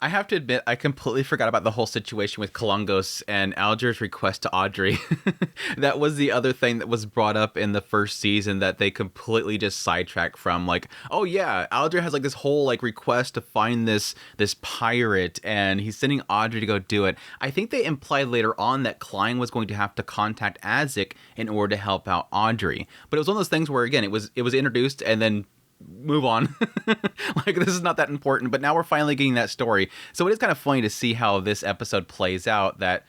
I have to admit, I completely forgot about the whole situation with Colongos and Alger's request to Audrey. That was the other thing that was brought up in the first season that they completely just sidetracked from. Like, oh yeah, Alger has like this whole like request to find this pirate, and he's sending Audrey to go do it. I think they implied later on that Klein was going to have to contact Azik in order to help out Audrey. But it was one of those things where, again, it was introduced and then move on. Like, this is not that important, but now we're finally getting that story. So it is kind of funny to see how this episode plays out, that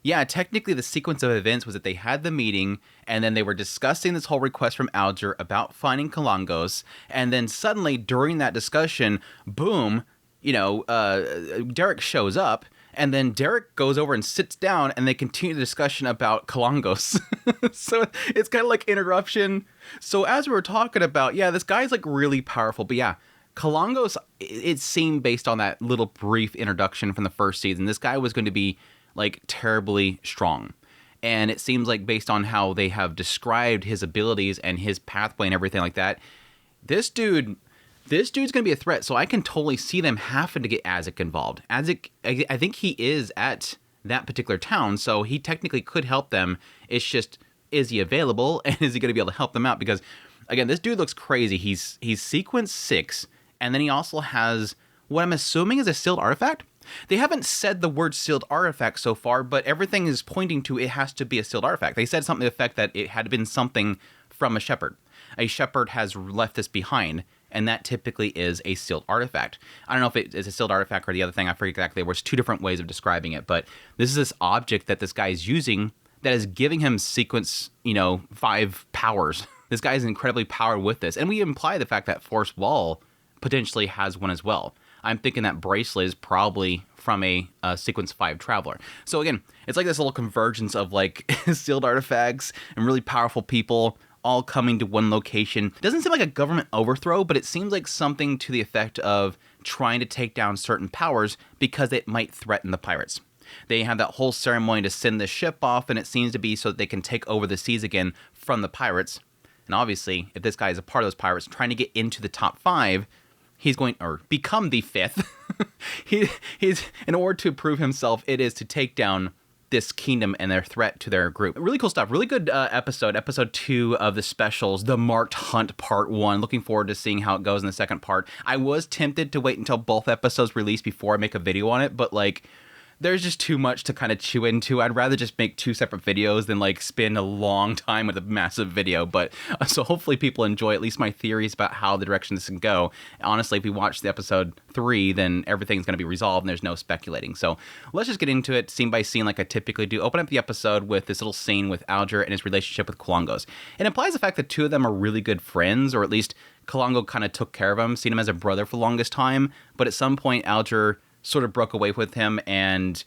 yeah, technically the sequence of events was that they had the meeting and then they were discussing this whole request from Alger about finding Colongos, and then suddenly during that discussion, boom, Derek shows up. And then Derek goes over and sits down, and they continue the discussion about Colongos. So it's kind of like interruption. So as we were talking about, yeah, this guy's like really powerful. But yeah, Colongos, it seemed based on that little brief introduction from the first season, this guy was going to be like terribly strong. And it seems like based on how they have described his abilities and his pathway and everything like that, this dude's going to be a threat, so I can totally see them having to get Azik involved. Azik, I think he is at that particular town, so he technically could help them. It's just, is he available, and is he going to be able to help them out? Because, again, this dude looks crazy. He's sequence 6, and then he also has what I'm assuming is a sealed artifact. They haven't said the word sealed artifact so far, but everything is pointing to it has to be a sealed artifact. They said something to the effect that it had been something from a shepherd. A shepherd has left this behind, and that typically is a sealed artifact. I don't know if it is a sealed artifact or the other thing. I forget exactly. There was 2 different ways of describing it, but this is this object that this guy is using that is giving him sequence, 5 powers. This guy is incredibly powered with this, and we imply the fact that Force Wall potentially has one as well. I'm thinking that bracelet is probably from a sequence 5 traveler. So again, it's like this little convergence of like sealed artifacts and really powerful people all coming to one location. It doesn't seem like a government overthrow, but it seems like something to the effect of trying to take down certain powers because it might threaten the pirates. They have that whole ceremony to send the ship off, and it seems to be so that they can take over the seas again from the pirates. And obviously, if this guy is a part of those pirates trying to get into the top 5, he's going, or become the 5th. he's in order to prove himself, it is to take down this kingdom and their threat to their group. Really cool stuff. Really good episode 2 of the specials, The Marked Hunt Part 1. Looking forward to seeing how it goes in the second part. I was tempted to wait until both episodes release before I make a video on it, but like, there's just too much to kind of chew into. I'd rather just make 2 separate videos than like spend a long time with a massive video. But so hopefully people enjoy at least my theories about how the direction this can go. Honestly, if we watch the episode 3, then everything's going to be resolved and there's no speculating. So let's just get into it scene by scene like I typically do. Open up the episode with this little scene with Alger and his relationship with Colongos. It implies the fact that 2 of them are really good friends, or at least Colongo kind of took care of him, seen him as a brother for the longest time. But at some point, Alger sort of broke away with him and,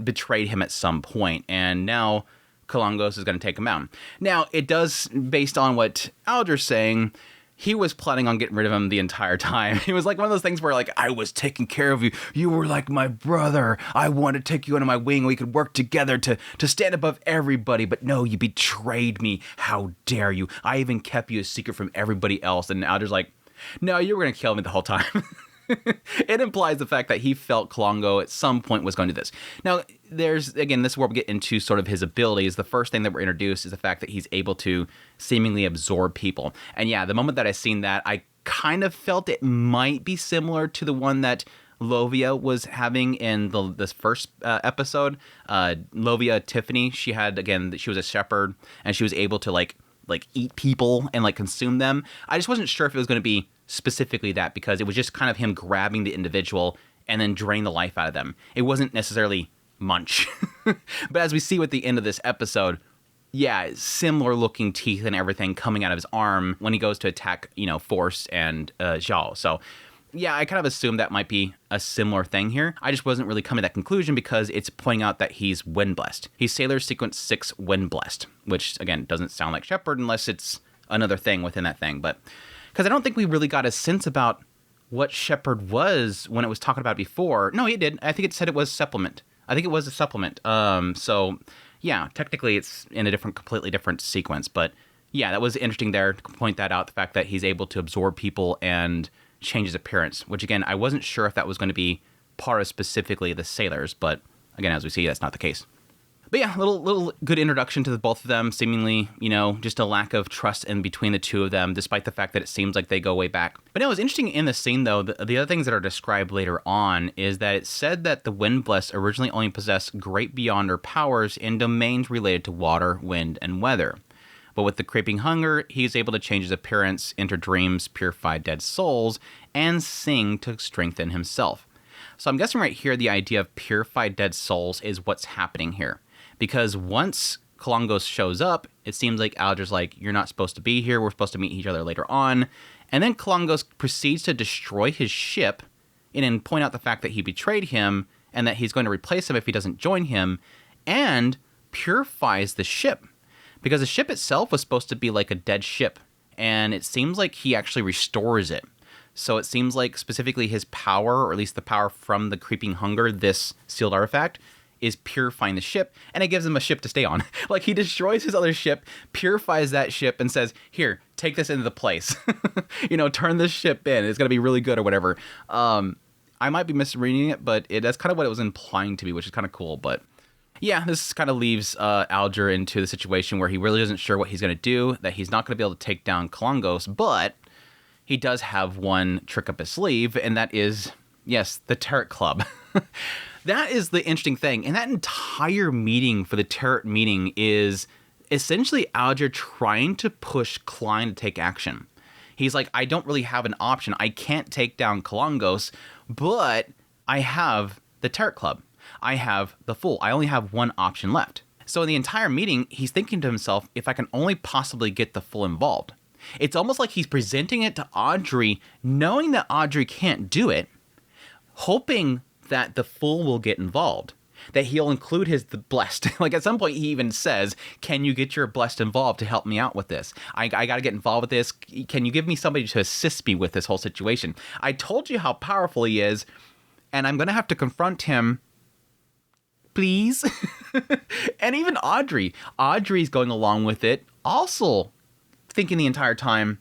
betrayed him at some point. And now Colongos is going to take him out. Now, it does, based on what Alger's saying, he was planning on getting rid of him the entire time. It was like one of those things where, like, I was taking care of you. You were like my brother. I wanted to take you under my wing. We could work together to stand above everybody. But no, you betrayed me. How dare you? I even kept you a secret from everybody else. And Alger's like, no, you were going to kill me the whole time. It implies the fact that he felt Colongo at some point was going to do this. Now, this is where we get into sort of his abilities. The first thing that we're introduced is the fact that he's able to seemingly absorb people. And yeah, the moment that I seen that, I kind of felt it might be similar to the one that Lovia was having in this first episode. Lovia Tiffany, she was a shepherd, and she was able to like eat people and like consume them. I just wasn't sure if it was going to be specifically that, because it was just kind of him grabbing the individual and then drain the life out of them. It wasn't necessarily munch. But as we see at the end of this episode, yeah, similar looking teeth and everything coming out of his arm when he goes to attack, Force and Zhao. So yeah, I kind of assumed that might be a similar thing here. I just wasn't really coming to that conclusion because it's pointing out that he's wind blessed. He's Sailor Sequence 6 wind blessed, which again doesn't sound like Shepherd unless it's another thing within that thing. But because I don't think we really got a sense about what Shepherd was when it was talking about it before. No, it did. I think it said it was supplement. I think it was a supplement. So yeah, technically it's in a completely different sequence. But yeah, that was interesting there to point that out. The fact that he's able to absorb people and change his appearance, which again, I wasn't sure if that was going to be part of specifically the sailors, but again, as we see, that's not the case. But yeah, little good introduction to the both of them, seemingly, just a lack of trust in between the two of them, despite the fact that it seems like they go way back. But no, it was interesting in the scene, though, the other things that are described later on is that it said that the Wind-Blessed originally only possessed great beyonder powers in domains related to water, wind, and weather. But with the creeping hunger, he is able to change his appearance, enter dreams, purify dead souls, and sing to strengthen himself. So I'm guessing right here the idea of purified dead souls is what's happening here. Because once Colongos shows up, it seems like Alger's like, you're not supposed to be here, we're supposed to meet each other later on. And then Colongos proceeds to destroy his ship and then point out the fact that he betrayed him and that he's going to replace him if he doesn't join him, and purifies the ship. Because the ship itself was supposed to be like a dead ship, and it seems like he actually restores it. So it seems like specifically his power, or at least the power from the creeping hunger, this sealed artifact, is purifying the ship, and it gives him a ship to stay on. Like, he destroys his other ship, purifies that ship, and says, here, take this into the place. Turn this ship in. It's going to be really good or whatever. I might be misreading it, but that's kind of what it was implying to me, which is kind of cool. But yeah, this kind of leaves Alger into the situation where he really isn't sure what he's going to do, that he's not going to be able to take down Colongos, but he does have one trick up his sleeve, and that is, yes, the Tarot Club. That is the interesting thing. And that entire meeting for the Tarot meeting is essentially Alger trying to push Klein to take action. He's like, I don't really have an option. I can't take down Colongos, but I have the Tarot Club. I have the Fool. I only have one option left. So in the entire meeting, he's thinking to himself, if I can only possibly get the Fool involved. It's almost like he's presenting it to Audrey, knowing that Audrey can't do it, hoping that the Fool will get involved, that he'll include the Blessed. Like, at some point he even says, can you get your Blessed involved to help me out with this? I got to get involved with this. Can you give me somebody to assist me with this whole situation? I told you how powerful he is, and I'm going to have to confront him. Please? And even Audrey's going along with it, also thinking the entire time,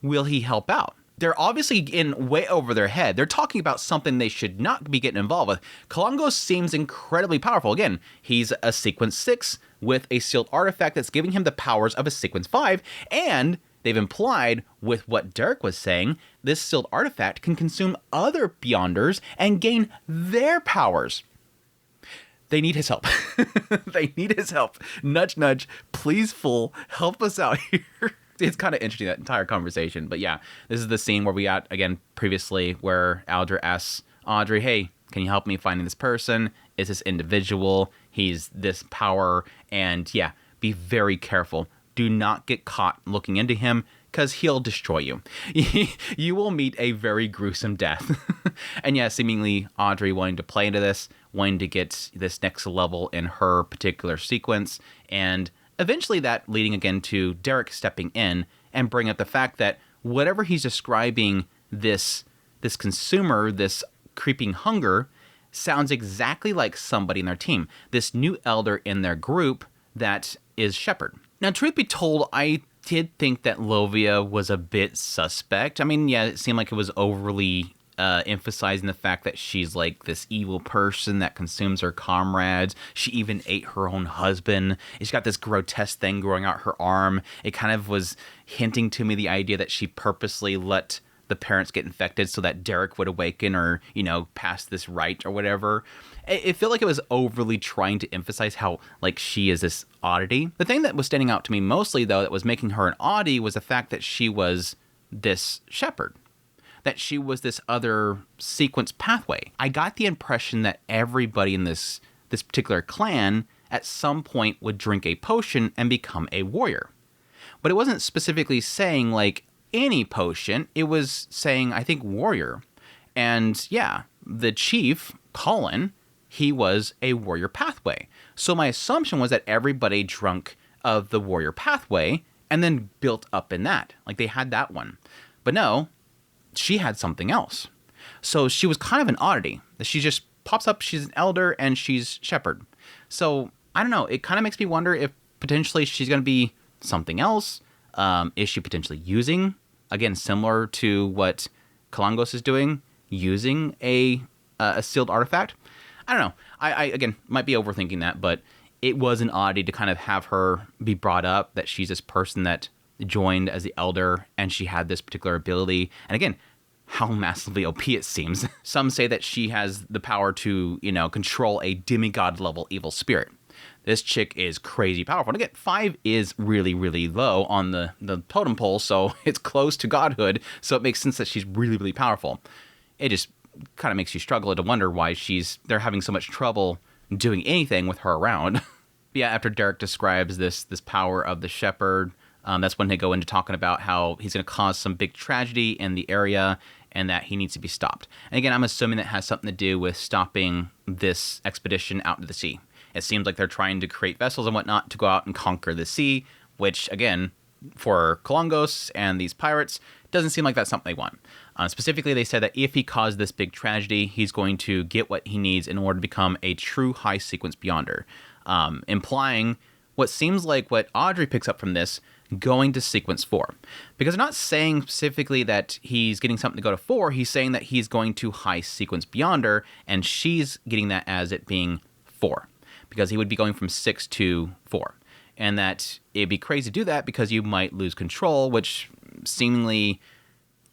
will he help out? They're obviously in way over their head. They're talking about something they should not be getting involved with. Colongos seems incredibly powerful. Again, he's a sequence 6 with a sealed artifact that's giving him the powers of a sequence 5, and they've implied with what Derek was saying, this sealed artifact can consume other Beyonders and gain their powers. They need his help. They need his help. Nudge, nudge. Please, Fool, help us out here. It's kind of interesting, that entire conversation. But yeah, this is the scene where we got, again, previously, where Alger asks Audrey, hey, can you help me finding this person? Is this individual? He's this power. And yeah, be very careful. Do not get caught looking into him, because he'll destroy you. You will meet a very gruesome death. And yeah, seemingly Audrey wanting to play into this, wanting to get this next level in her particular sequence, and eventually that leading again to Derek stepping in and bring up the fact that whatever he's describing this consumer, this creeping hunger, sounds exactly like somebody in their team. This new elder in their group that is Shepard. Now, truth be told, I did think that Lovia was a bit suspect. I mean, yeah, it seemed like it was overly emphasizing the fact that she's like this evil person that consumes her comrades. She even ate her own husband. She's got this grotesque thing growing out her arm. It kind of was hinting to me the idea that she purposely let the parents get infected so that Derek would awaken or, pass this rite or whatever. It felt like it was overly trying to emphasize how, like, she is this oddity. The thing that was standing out to me mostly, though, that was making her an oddity was the fact that she was this shepherd. That she was this other sequence pathway. I got the impression that everybody in this particular clan at some point would drink a potion and become a warrior. But it wasn't specifically saying, like, any potion. It was saying, I think, warrior. And yeah, the chief, Colin, he was a warrior pathway. So my assumption was that everybody drunk of the warrior pathway and then built up in that. Like, they had that one. But no, she had something else. So she was kind of an oddity. She just pops up, she's an elder, and she's shepherd. So, I don't know, it kind of makes me wonder if potentially she's going to be something else. Is she potentially using, again, similar to what Colongos is doing, using a a sealed artifact. I don't know. I again, might be overthinking that, but it was an oddity to kind of have her be brought up, that she's this person that joined as the elder and she had this particular ability. And again, how massively OP it seems. Some say that she has the power to, control a demigod level evil spirit. This chick is crazy powerful. And again, 5 is really, really low on the totem pole, so it's close to godhood, so it makes sense that she's really, really powerful. It just kind of makes you struggle to wonder why they're having so much trouble doing anything with her around. But yeah, after Derek describes this power of the shepherd, that's when they go into talking about how he's going to cause some big tragedy in the area and that he needs to be stopped. And again, I'm assuming that has something to do with stopping this expedition out into the sea. It seems like they're trying to create vessels and whatnot to go out and conquer the sea, which, again, for Colongos and these pirates, doesn't seem like that's something they want. Specifically, they said that if he caused this big tragedy, he's going to get what he needs in order to become a true high sequence beyonder, implying what seems like what Audrey picks up from this, going to sequence 4. Because they're not saying specifically that he's getting something to go to 4, he's saying that he's going to high sequence beyonder, and she's getting that as it being 4. Because he would be going from 6 to 4. And that it'd be crazy to do that because you might lose control, which seemingly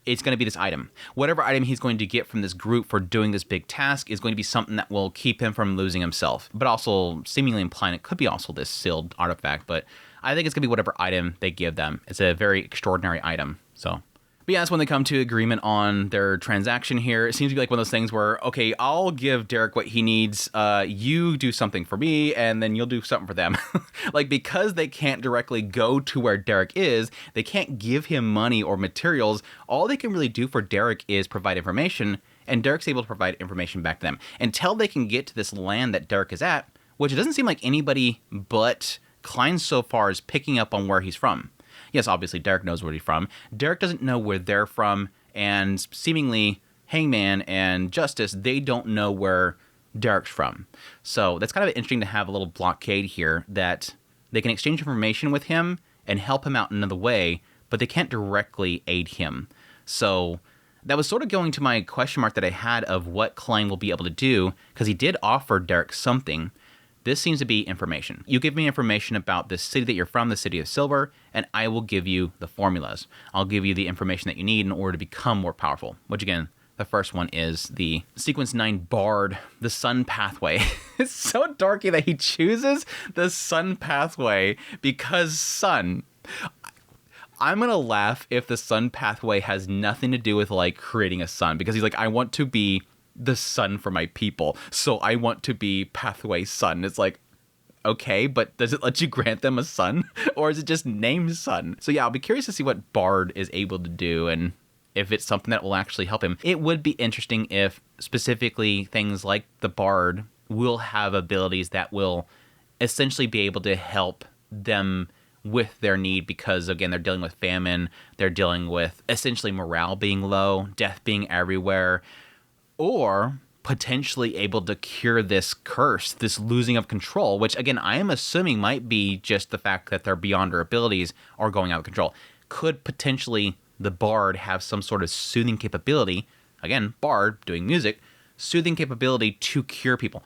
it's going to be this item. Whatever item he's going to get from this group for doing this big task is going to be something that will keep him from losing himself. But also seemingly implying it could be also this sealed artifact. But I think it's going to be whatever item they give them. It's a very extraordinary item. But yeah, that's when they come to agreement on their transaction here. It seems to be like one of those things where, okay, I'll give Derek what he needs. You do something for me, and then you'll do something for them. Like, because they can't directly go to where Derek is, they can't give him money or materials. All they can really do for Derek is provide information, and Derek's able to provide information back to them. Until they can get to this land that Derek is at, which it doesn't seem like anybody but Klein so far is picking up on where he's from. Yes, obviously, Derek knows where he's from. Derek doesn't know where they're from, and seemingly Hangman and Justice, they don't know where Derek's from. So that's kind of interesting to have a little blockade here that they can exchange information with him and help him out in another way, but they can't directly aid him. So that was sort of going to my question mark that I had of what Klein will be able to do, because he did offer Derek something. This seems to be information. You give me information about the city that you're from, the city of Silver, and I will give you the formulas. I'll give you the information that you need in order to become more powerful. Which again, the first one is the Sequence 9 Bard, the Sun Pathway. It's so dorky that he chooses the Sun Pathway because sun. I'm going to laugh if the Sun Pathway has nothing to do with like creating a sun, because he's like, I want to be the sun for my people, so I want to be Pathway Sun. It's like, okay, but does it let you grant them a son, or is it just named Sun? So yeah, I'll be curious to see what Bard is able to do and if it's something that will actually help him. It would be interesting if specifically things like the Bard will have abilities that will essentially be able to help them with their need, because again, they're dealing with famine, they're dealing with essentially morale being low, death being everywhere, or potentially able to cure this curse, this losing of control, which again, I am assuming might be just the fact that they're beyond their abilities or going out of control. Could potentially the Bard have some sort of soothing capability? Again, Bard doing music, soothing capability to cure people.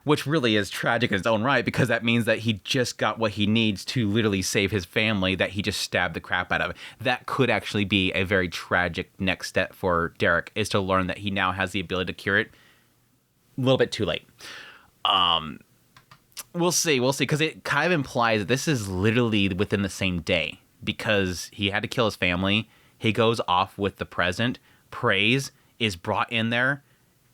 Which really is tragic in its own right, because that means that he just got what he needs to literally save his family that he just stabbed the crap out of. That could actually be a very tragic next step for Derek, is to learn that he now has the ability to cure it. A little bit too late. We'll see, because it kind of implies that this is literally within the same day, because he had to kill his family. He goes off with the present. Praise is brought in there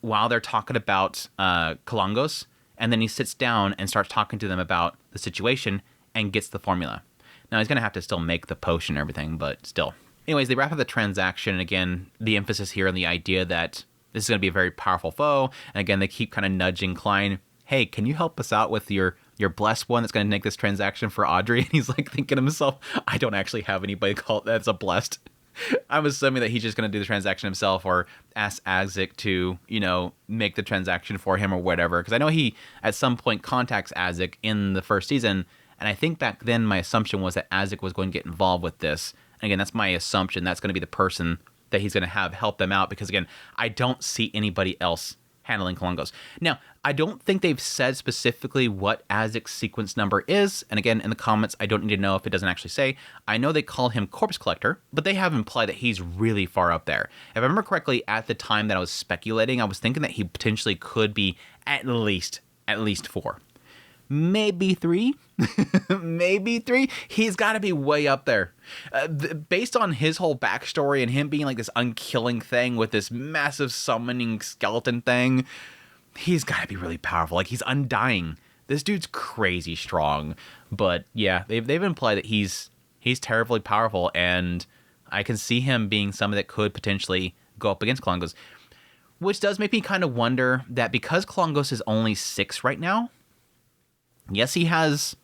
while they're talking about Colongos. And then he sits down and starts talking to them about the situation and gets the formula. Now, he's going to have to still make the potion and everything, but still. Anyways, they wrap up the transaction. And again, the emphasis here on the idea that this is going to be a very powerful foe. And again, they keep kind of nudging Klein. Hey, can you help us out with your blessed one that's going to make this transaction for Audrey? And he's like thinking to himself, I don't actually have anybody called that's a blessed. I'm assuming that he's just going to do the transaction himself, or ask Azek to, make the transaction for him or whatever. Because I know he, at some point, contacts Azek in the first season. And I think back then my assumption was that Azek was going to get involved with this. And again, that's my assumption. That's going to be the person that he's going to have help them out, because again, I don't see anybody else handling Colongos. Now, I don't think they've said specifically what Azic's sequence number is, and again, in the comments, I don't need to know if it doesn't actually say. I know they call him Corpse Collector, but they have implied that he's really far up there. If I remember correctly, at the time that I was speculating, I was thinking that he potentially could be at least 4. Maybe 3. Maybe 3. He's got to be way up there. Based on his whole backstory and him being like this unkilling thing with this massive summoning skeleton thing, he's got to be really powerful. Like, he's undying. This dude's crazy strong. But yeah, they've implied that he's terribly powerful, and I can see him being somebody that could potentially go up against Colongos. Which does make me kind of wonder that because Colongos is only 6 right now, yes, he has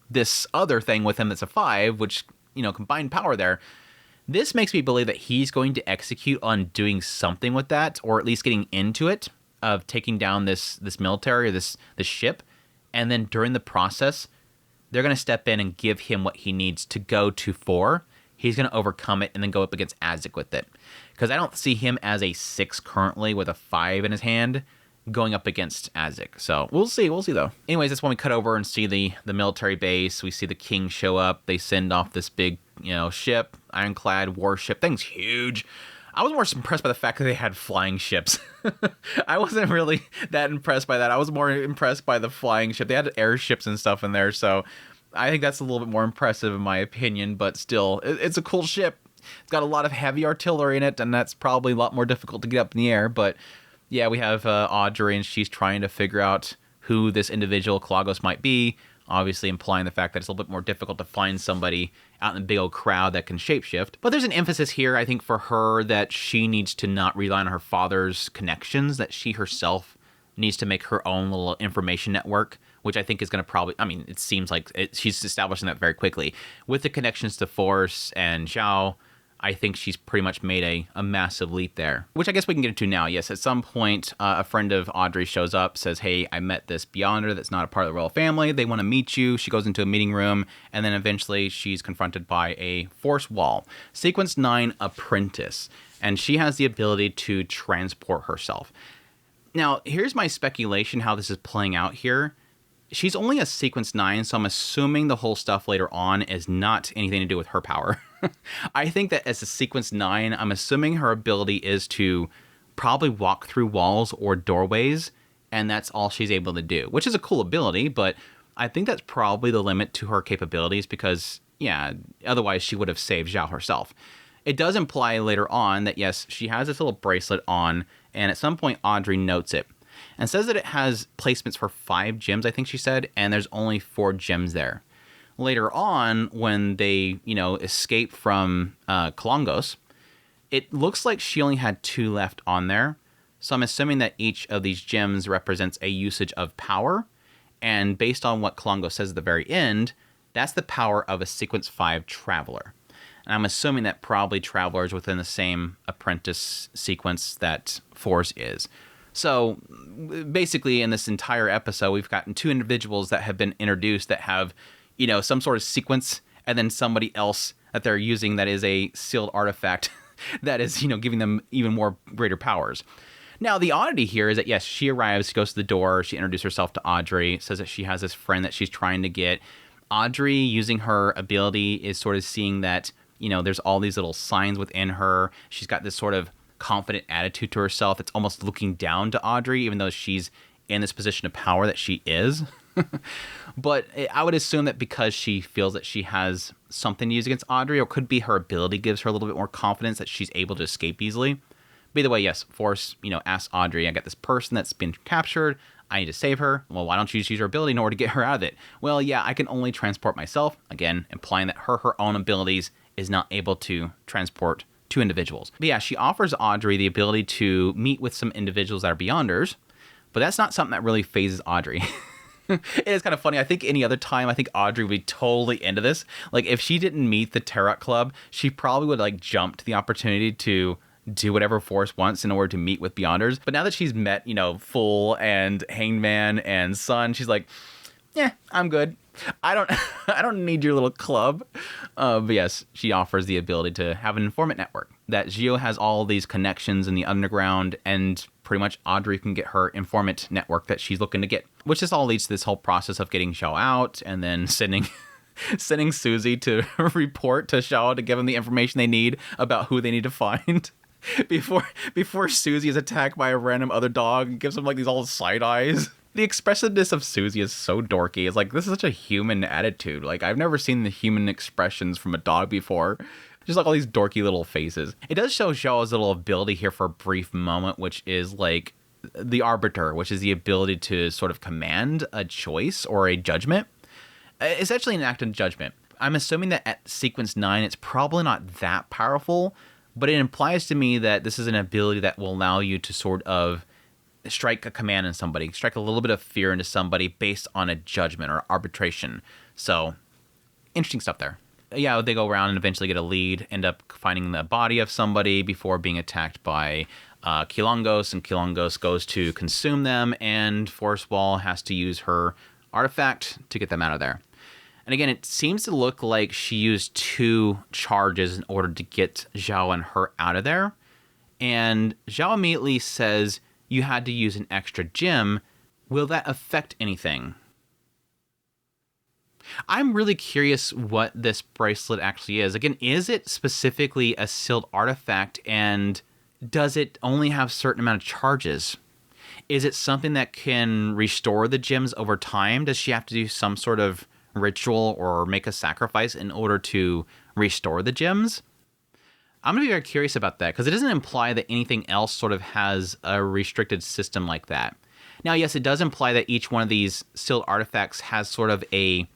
this other thing with him that's a 5, which, combined power there. This makes me believe that he's going to execute on doing something with that, or at least getting into it, of taking down this military or this ship. And then during the process, they're going to step in and give him what he needs to go to 4. He's going to overcome it and then go up against Azic with it. Because I don't see him as a 6 currently with a 5 in his hand going up against Azic. So we'll see though. Anyways, that's when we cut over and see the military base. We see the king show up. They send off this big, ship, ironclad warship. Thing's huge. I was more impressed by the fact that they had flying ships. I wasn't really that impressed by that. I was more impressed by the flying ship. They had airships and stuff in there, so I think that's a little bit more impressive in my opinion, but still, it's a cool ship. It's got a lot of heavy artillery in it, and that's probably a lot more difficult to get up in the air, but yeah, we have Audrey, and she's trying to figure out who this individual Colongos might be, obviously implying the fact that it's a little bit more difficult to find somebody out in the big old crowd that can shapeshift. But there's an emphasis here, I think, for her that she needs to not rely on her father's connections, that she herself needs to make her own little information network, which I think is going to probably, it seems like she's establishing that very quickly. With the connections to Force and Zhao, I think she's pretty much made a massive leap there, which I guess we can get into now. Yes, at some point, a friend of Audrey shows up, says, hey, I met this Beyonder that's not a part of the royal family. They want to meet you. She goes into a meeting room, and then eventually she's confronted by a force wall. Sequence 9 apprentice, and she has the ability to transport herself. Now, here's my speculation how this is playing out here. She's only a sequence 9, so I'm assuming the whole stuff later on is not anything to do with her power. I think that as a sequence 9, I'm assuming her ability is to probably walk through walls or doorways, and that's all she's able to do, which is a cool ability, but I think that's probably the limit to her capabilities because, yeah, otherwise she would have saved Zhao herself. It does imply later on that, yes, she has this little bracelet on, and at some point Audrey notes it and says that it has placements for 5 gems, I think she said, and there's only 4 gems there. Later on, when they, escape from Colongos, it looks like she only had 2 left on there. So I'm assuming that each of these gems represents a usage of power. And based on what Colongos says at the very end, that's the power of a sequence 5 traveler. And I'm assuming that probably traveler is within the same apprentice sequence that Force is. So basically in this entire episode, we've gotten 2 individuals that have been introduced that have, some sort of sequence, and then somebody else that they're using that is a sealed artifact that is, giving them even more greater powers. Now, the oddity here is that, yes, she arrives, she goes to the door, she introduces herself to Audrey, says that she has this friend that she's trying to get. Audrey, using her ability, is sort of seeing that, there's all these little signs within her. She's got this sort of confident attitude to herself. It's almost looking down to Audrey, even though she's in this position of power that she is. But I would assume that because she feels that she has something to use against Audrey, or could be her ability gives her a little bit more confidence that she's able to escape easily. But either way, yes, Force, asks Audrey, I got this person that's been captured. I need to save her. Well, why don't you just use her ability in order to get her out of it? Well, yeah, I can only transport myself. Again, implying that her own abilities is not able to transport 2 individuals. But yeah, she offers Audrey the ability to meet with some individuals that are Beyonders, but that's not something that really phases Audrey. It is kind of funny. I think any other time, I think Audrey would be totally into this. Like, if she didn't meet the Tarot Club, she probably would, jump to the opportunity to do whatever Force wants in order to meet with Beyonders. But now that she's met, Full and Hangman and Sun, she's like, yeah, I'm good. I don't need your little club. But yes, she offers the ability to have an informant network. that Gio has all these connections in the underground, and pretty much Audrey can get her informant network that she's looking to get, which just all leads to this whole process of getting Xiao out and then sending Susie to report to Xiao to give them the information they need about who they need to find before Susie is attacked by a random other dog and gives them like these all side eyes. The expressiveness of Susie is so dorky. It's like, this is such a human attitude. Like, I've never seen the human expressions from a dog before. Just like all these dorky little faces. It does show Xiao's little ability here for a brief moment, which is like the arbiter, which is the ability to sort of command a choice or a judgment. It's actually an act of judgment. I'm assuming that at sequence 9, it's probably not that powerful, but it implies to me that this is an ability that will allow you to sort of strike a command in somebody, strike a little bit of fear into somebody based on a judgment or arbitration. So, interesting stuff there. Yeah, they go around and eventually get a lead, end up finding the body of somebody before being attacked by Colongos, and Colongos goes to consume them, and Forest Wall has to use her artifact to get them out of there. And again, it seems to look like she used 2 charges in order to get Xiao and her out of there. And Xiao immediately says, you had to use an extra gem. Will that affect anything? I'm really curious what this bracelet actually is. Again, is it specifically a sealed artifact, and does it only have a certain amount of charges? Is it something that can restore the gems over time? Does she have to do some sort of ritual or make a sacrifice in order to restore the gems? I'm going to be very curious about that, because it doesn't imply that anything else sort of has a restricted system like that. Now, yes, it does imply that each one of these sealed artifacts has sort of a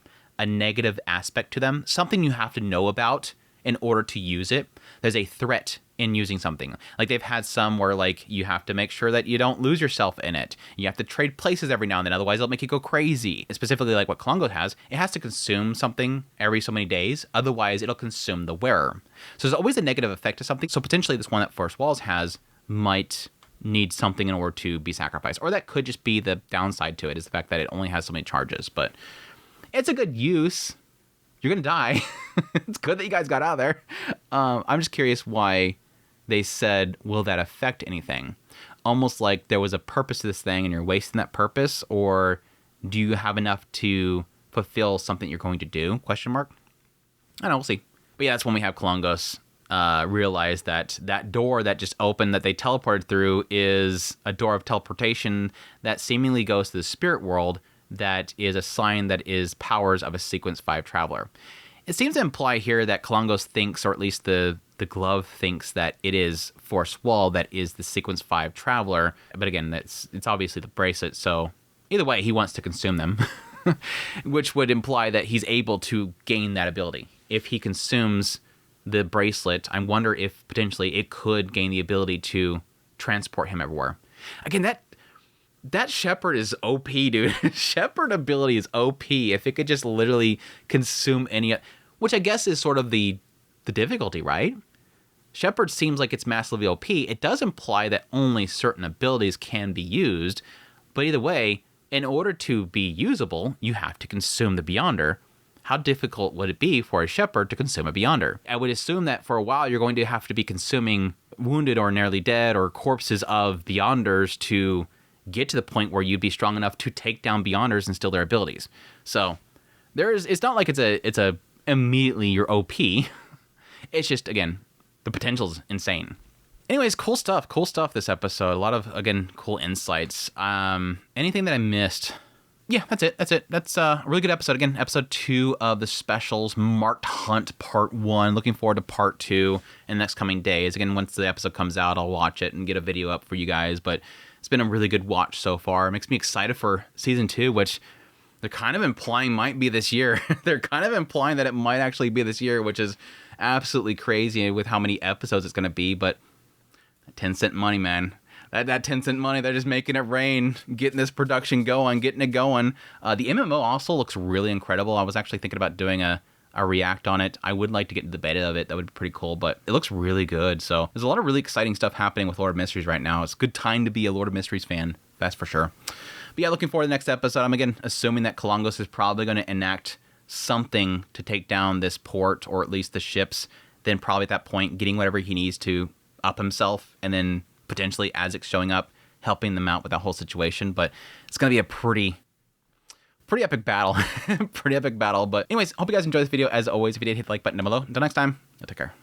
negative aspect to them, something you have to know about in order to use it. There's a threat in using something. Like, they've had some where, like, you have to make sure that you don't lose yourself in it. You have to trade places every now and then, otherwise it'll make you go crazy. Specifically, like what Colongos has, it has to consume something every so many days, otherwise it'll consume the wearer. So there's always a negative effect to something. So potentially this one that Forest Walls has might need something in order to be sacrificed. Or that could just be the downside to it, is the fact that it only has so many charges. But it's a good use. You're going to die. It's good that you guys got out of there. I'm just curious why they said, will that affect anything? Almost like there was a purpose to this thing and you're wasting that purpose, or do you have enough to fulfill something you're going to do? Question mark. I don't know, we'll see. But yeah, that's when we have Colongos realize that that door that just opened that they teleported through is a door of teleportation that seemingly goes to the spirit world, that is a sign that is powers of a sequence 5 traveler. It seems to imply here that Colongos thinks, or at least the glove thinks, that it is Force Wall that is the sequence 5 traveler. But again, it's obviously the bracelet, so either way, he wants to consume them, which would imply that he's able to gain that ability. If he consumes the bracelet, I wonder if potentially it could gain the ability to transport him everywhere. Again, that Shepherd is OP, dude. Shepherd ability is OP. If it could just literally consume any, which I guess is sort of the difficulty, right? Shepherd seems like it's massively OP. It does imply that only certain abilities can be used, but either way, in order to be usable, you have to consume the Beyonder. How difficult would it be for a Shepherd to consume a Beyonder? I would assume that for a while you're going to have to be consuming wounded or nearly dead or corpses of Beyonders to get to the point where you'd be strong enough to take down Beyonders and steal their abilities. So it's not like it's a immediately you're OP. It's just, again, the potential's insane. Anyways, cool stuff this episode. A lot of, again, cool insights. Anything that I missed? Yeah, that's it. That's a really good episode. Again, episode 2 of the specials, Marked Hunt Part 1. Looking forward to Part 2 in the next coming days. Again, once the episode comes out, I'll watch it and get a video up for you guys. But it's been a really good watch so far. It makes me excited for Season 2, which they're kind of implying might be this year. They're kind of implying that it might actually be this year, which is absolutely crazy with how many episodes it's going to be. But 10-cent money, man. That 10-cent money, they're just making it rain, getting this production going, getting it going. The MMO also looks really incredible. I was actually thinking about doing a react on it. I would like to get into the beta of it. That would be pretty cool, but it looks really good. So there's a lot of really exciting stuff happening with Lord of Mysteries right now. It's a good time to be a Lord of Mysteries fan. That's for sure. But yeah, looking forward to the next episode. I'm again assuming that Colongos is probably going to enact something to take down this port, or at least the ships then probably at that point getting whatever he needs to up himself, and then potentially Isaac's showing up, helping them out with that whole situation. But it's going to be a pretty epic battle. Pretty epic battle. But anyways, hope you guys enjoyed this video. As always, if you did, hit the like button down below. Until next time, take care.